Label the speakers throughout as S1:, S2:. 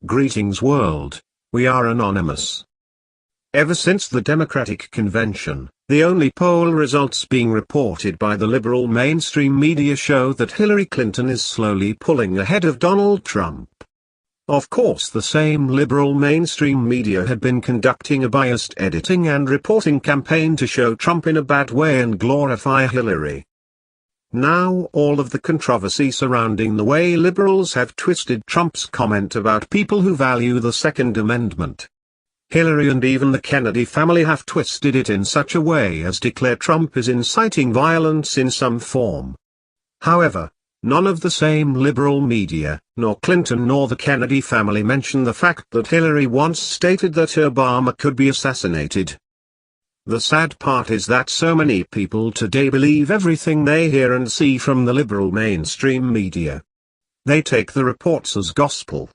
S1: Greetings world, we are anonymous. Ever since the Democratic Convention, the only poll results being reported by the liberal mainstream media show that Hillary Clinton is slowly pulling ahead of Donald Trump. Of course, the same liberal mainstream media had been conducting a biased editing and reporting campaign to show Trump in a bad way and glorify Hillary. Now all of the controversy surrounding the way liberals have twisted Trump's comment about people who value the Second Amendment. Hillary and even the Kennedy family have twisted it in such a way as declare Trump is inciting violence in some form. However, none of the same liberal media, nor Clinton nor the Kennedy family mention the fact that Hillary once stated that Obama could be assassinated. The sad part is that so many people today believe everything they hear and see from the liberal mainstream media. They take the reports as gospel.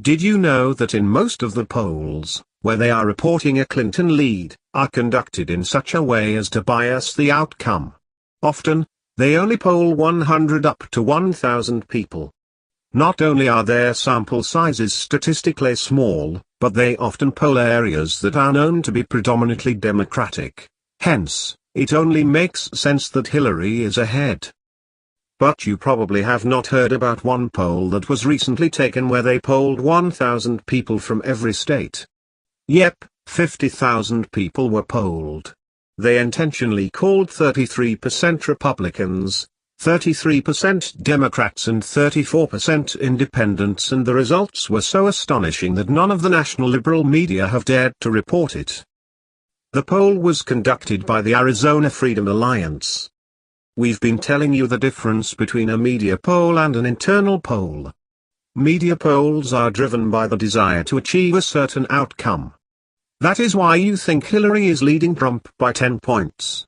S1: Did you know that in most of the polls, where they are reporting a Clinton lead, are conducted in such a way as to bias the outcome? Often, they only poll 100 up to 1,000 people. Not only are their sample sizes statistically small, but they often poll areas that are known to be predominantly Democratic. Hence, it only makes sense that Hillary is ahead. But you probably have not heard about one poll that was recently taken where they polled 1,000 people from every state. Yep, 50,000 people were polled. They intentionally called 33% Republicans, 33% Democrats and 34% Independents, and the results were so astonishing that none of the national liberal media have dared to report it. The poll was conducted by the Arizona Freedom Alliance. We've been telling you the difference between a media poll and an internal poll. Media polls are driven by the desire to achieve a certain outcome. That is why you think Hillary is leading Trump by 10 points.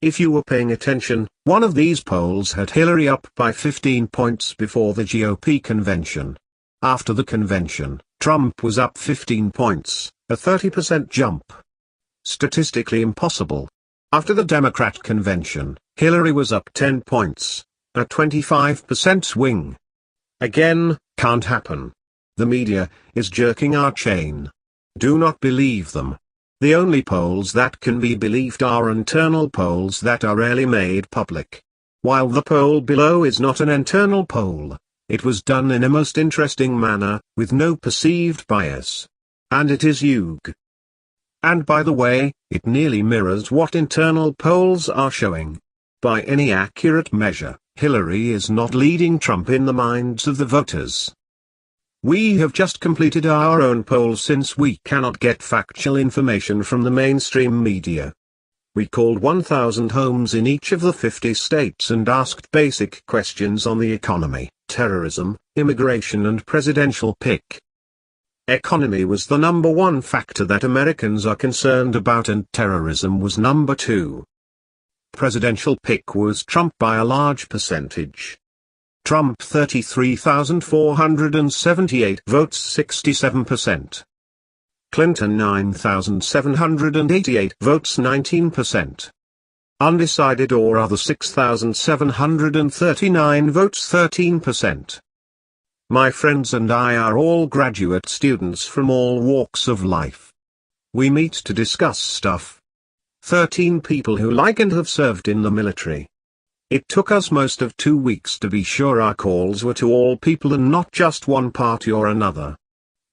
S1: If you were paying attention, one of these polls had Hillary up by 15 points before the GOP convention. After the convention, Trump was up 15 points, a 30% jump. Statistically impossible. After the Democrat convention, Hillary was up 10 points, a 25% swing. Again, can't happen. The media is jerking our chain. Do not believe them. The only polls that can be believed are internal polls that are rarely made public. While the poll below is not an internal poll, it was done in a most interesting manner, with no perceived bias. And it is UG. And by the way, it nearly mirrors what internal polls are showing. By any accurate measure, Hillary is not leading Trump in the minds of the voters. We have just completed our own poll since we cannot get factual information from the mainstream media. We called 1,000 homes in each of the 50 states and asked basic questions on the economy, terrorism, immigration and presidential pick. Economy was the number one factor that Americans are concerned about, and terrorism was number two. Presidential pick was Trump by a large percentage. Trump 33,478 votes, 67%. Clinton 9,788 votes, 19%. Undecided or other 6,739 votes, 13%. My friends and I are all graduate students from all walks of life. We meet to discuss stuff. 13 people who like and have served in the military. It took us most of 2 weeks to be sure our calls were to all people and not just one party or another.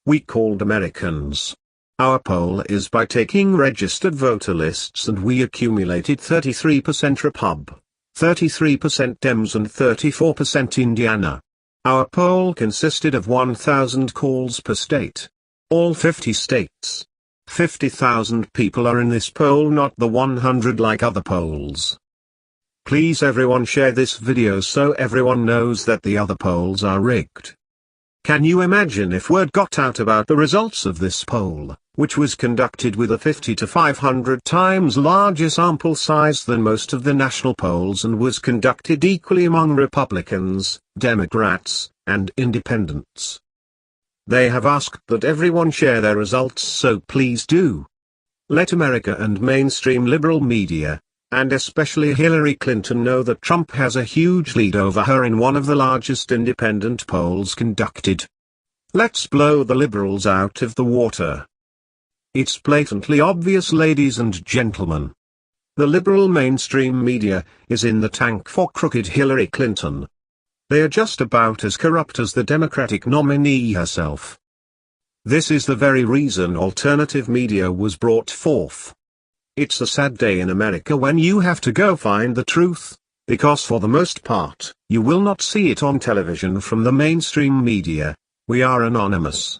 S1: We called Americans. Our poll is by taking registered voter lists, and we accumulated 33% Repub, 33% Dems and 34% Indiana. Our poll consisted of 1,000 calls per state. All 50 states. 50,000 people are in this poll, not the 100 like other polls. Please everyone share this video so everyone knows that the other polls are rigged. Can you imagine if word got out about the results of this poll, which was conducted with a 50 to 500 times larger sample size than most of the national polls and was conducted equally among Republicans, Democrats, and Independents? They have asked that everyone share their results, so please do. Let America and mainstream liberal media, and especially Hillary Clinton, know that Trump has a huge lead over her in one of the largest independent polls conducted. Let's blow the liberals out of the water. It's blatantly obvious, ladies and gentlemen. The liberal mainstream media is in the tank for crooked Hillary Clinton. They are just about as corrupt as the Democratic nominee herself. This is the very reason alternative media was brought forth. It's a sad day in America when you have to go find the truth, because for the most part, you will not see it on television from the mainstream media. We are anonymous.